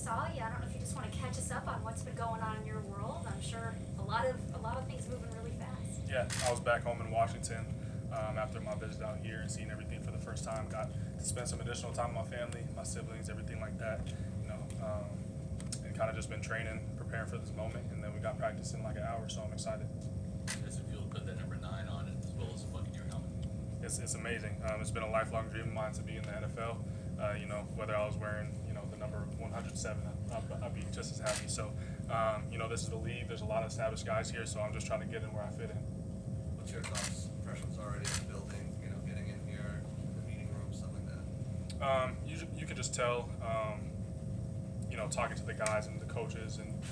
saw you. I don't know if you just want to catch us up on what's been going on in your world. I'm sure a lot of things moving really fast. Yeah, I was back home in Washington after my visit out here and seeing everything for the first time. Got to spend some additional time with my family, my siblings, everything like that. And kind of just been training, preparing for this moment, and then we got practice in like an hour, so I'm excited. Does it feel to put that number 9 on it as well as a Buccaneer helmet? It's amazing. It's been a lifelong dream of mine to be in the NFL. Whether I was wearing, the number 107, I'd be just as happy. So, this is the league. There's a lot of established guys here, so I'm just trying to get in where I fit in. What's your thoughts, impressions already in the building, getting in here, the meeting room, stuff like that? You could just tell, talking to the guys and the coaches and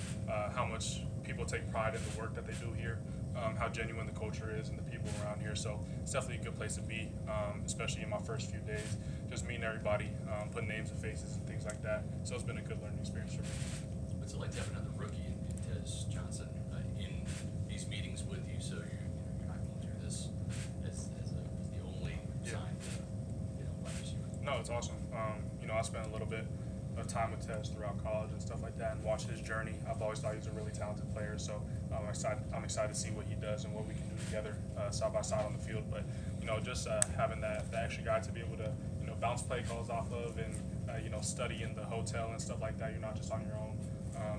how much people take pride in the work that they do here, how genuine the culture is and the people around here. So it's definitely a good place to be, especially in my first few days, just meeting everybody, putting names and faces and things like that. So it's been a good learning experience for me. What's it like to have another rookie in Tez Johnson in these meetings with you, so you're not going through this as the only signed wide receiver? No, it's awesome. I spent a little bit of time with Tez throughout college and stuff like that and watched his journey. I've always thought he's a really talented player, so I'm excited to see what he does and what we can do together side by side on the field. But just having that extra guy to be able to bounce play calls off of and study in the hotel and stuff like that. You're not just on your own,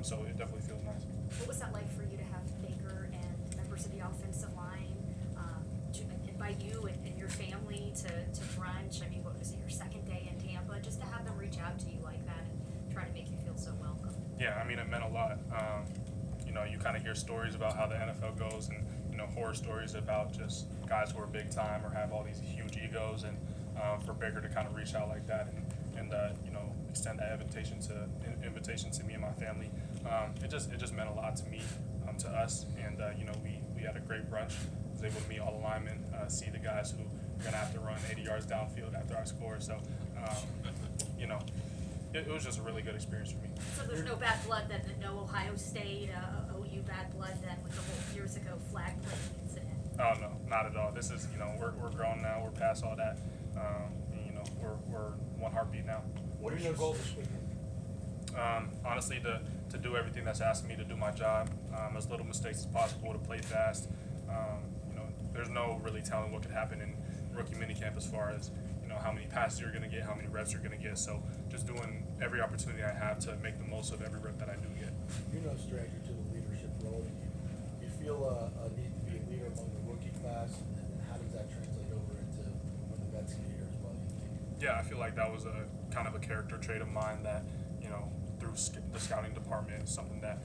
so it definitely feels nice. What was that like for you to have Baker and members of the offensive line invite you and your family to brunch? I mean, what was it, your second day in Tampa? Just to have them reach out to you like that and try to make you feel so welcome. Yeah, I mean, it meant a lot. You kind of hear stories about how the NFL goes and, horror stories about just guys who are big time or have all these huge egos. And for Baker to kind of reach out like that and extend that invitation to me and my family, it just meant a lot to me, to us. And, we had a great brunch. I was able to meet all the linemen, see the guys who are going to have to run 80 yards downfield after I score. So, it was just a really good experience for me. So there's no bad blood then, no Ohio State, OU bad blood then with the whole years ago flag planting incident? Oh, no, not at all. This is, we're grown now. We're past all that. We're one heartbeat now. What is your goal this weekend? Honestly, to do everything that's asking me to do my job, as little mistakes as possible, to play fast. There's no really telling what could happen in rookie minicamp as far as how many passes you're going to get, how many reps you're going to get. So just doing every opportunity I have to make the most of every rep that I do get. You're no stranger to the leadership role. You feel a need to be a leader among the rookie class, and how does that translate over into when the vets get here as well? Yeah, I feel like that was a kind of a character trait of mine that, through the scouting department, something that,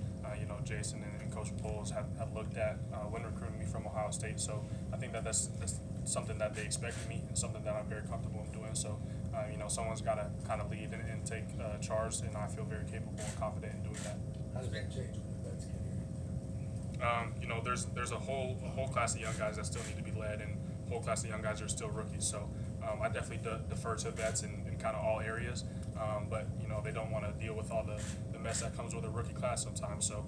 Jason and Coach Poles have looked at when recruiting me from Ohio State. So I think that's something that they expect of me and something that I'm very comfortable in doing. So, someone's got to kind of lead and take charge, and I feel very capable and confident in doing that. How does that change when the vets get here? There's a whole class of young guys that still need to be led, and a whole class of young guys are still rookies. So I definitely defer to vets in kind of all areas, but they don't want to deal with all the mess that comes with a rookie class sometimes. So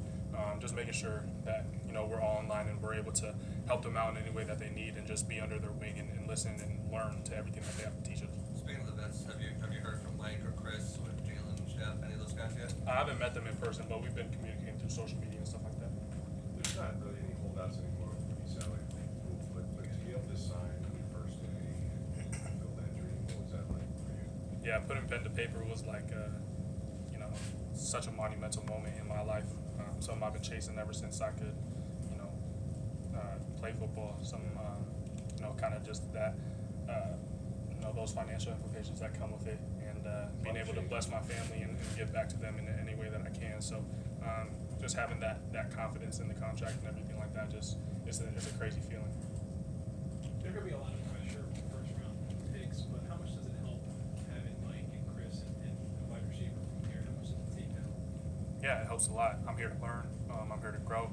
just making sure that we're all in line and we're able to help them out in any way that they need, and just be under their wing and listen and learn to everything that they have to teach us. Speaking of the vets, have you heard from Mike or Chris or Jalen, Chef, any of those guys yet? I haven't met them in person, but we've been communicating through social media and stuff like that. There's not really any holdouts anymore with the salary thing, but to be able to sign on your first day and fulfill that dream, what was that like for you? Yeah, putting pen to paper was like, such a monumental moment in my life. Something I've been chasing ever since I could, play football. Kind of just that, those financial implications that come with it, and being able to bless my family and give back to them in any way that I can. So just having that confidence in the contract and everything like that, just it's a crazy feeling. There could be a lot of pressure from first round picks, but how much does it help having Mike and Chris and the wide receiver from here? How much does it take now? Yeah, it helps a lot. I'm here to learn. I'm here to grow,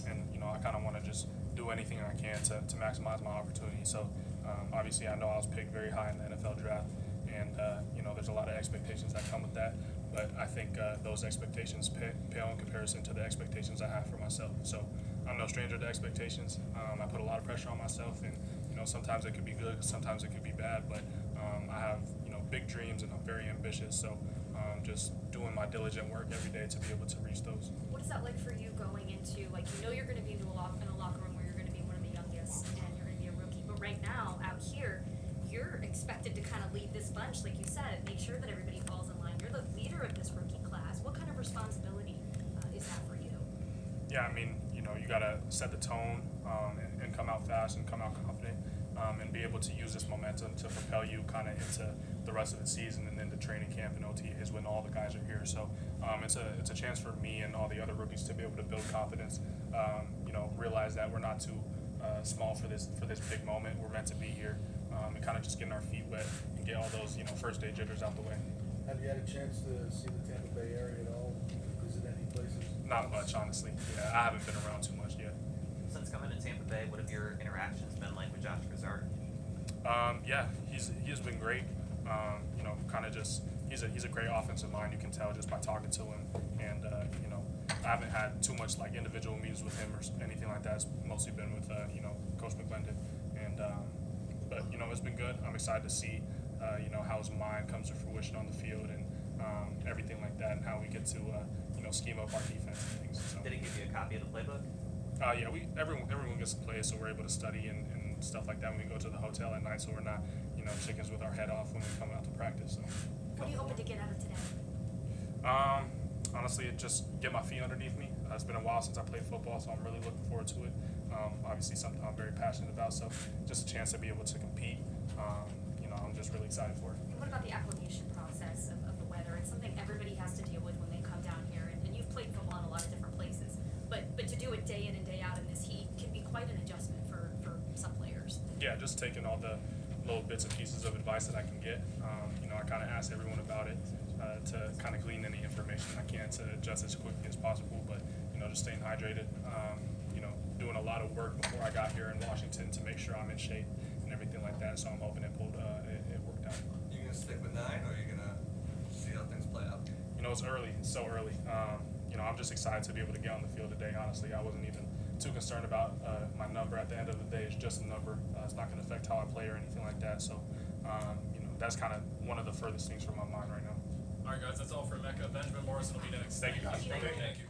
and I kind of want to just do anything I can to maximize my opportunity. So obviously, I know I was picked very high in the NFL draft, and there's a lot of expectations that come with that. But I think those expectations pale in comparison to the expectations I have for myself. So I'm no stranger to expectations. I put a lot of pressure on myself, and sometimes it could be good, sometimes it could be bad. But I have big dreams, and I'm very ambitious. So just doing my diligent work every day to be able to reach those. What is that like for you going into, like, you know you're going to be in a locker room where you're going to be one of the youngest and you're going to be a rookie, but right now out here you're expected to kind of lead this bunch, like you said, make sure that everybody falls in line. You're the leader of this rookie class. What kind of responsibility is that for you? Yeah, I mean, you know, you got to set the tone and come out fast and come out confident and be able to use this momentum to propel you kind of into the rest of the season and then the training camp and OTAs when all the guys are here. So it's a chance for me and all the other rookies to be able to build confidence. You know, realize that we're not too small for this big moment. We're meant to be here and kind of just getting our feet wet and get all those, you know, first day jitters out the way. Have you had a chance to see the Tampa Bay area at all? Visit any places? Not much, honestly. Yeah, I haven't been around too much yet. Since coming to Tampa Bay, what have your interactions been like with Josh Grizzard? Yeah, he's been great. You know, kind of just he's a great offensive mind. You can tell just by talking to him. And you know, I haven't had too much like individual meetings with him or anything like that. It's mostly been with you know, Coach McClendon. And but you know, it's been good. I'm excited to see you know, how his mind comes to fruition on the field and everything like that, and how we get to you know, scheme up our defense and things. So. Did he give you a copy of the playbook? Yeah, everyone gets to play, so we're able to study and stuff like that when we go to the hotel at night, so we're not, you know, chickens with our head off when we come out to practice. So. What are you hoping to get out of today? Honestly, just get my feet underneath me. It's been a while since I played football, so I'm really looking forward to it. Obviously, something I'm very passionate about, so just a chance to be able to compete. You know, I'm just really excited for it. And what about the acclimation process of the weather? It's something everybody has to deal with when they come down here, and you've played football in a lot of different places. But to do it day in and day out in this heat can be quite an adjustment for some players. Yeah, just taking all the little bits and pieces of advice that I can get. You know, I kind of ask everyone about it to kind of glean any information I can to adjust as quickly as possible. But, you know, just staying hydrated, you know, doing a lot of work before I got here in Washington to make sure I'm in shape and everything like that. So I'm hoping it worked out. You gonna stick with 9, or are you gonna see how things play out? You know, it's early. It's so early. You know, I'm just excited to be able to get on the field today. Honestly, I wasn't even too concerned about my number. At the end of the day, it's just a number. It's not going to affect how I play or anything like that. So, you know, that's kind of one of the furthest things from my mind right now. All right, guys, that's all for Emeka. Benjamin Morrison will be next. Thank you, guys. Thank you. Thank you.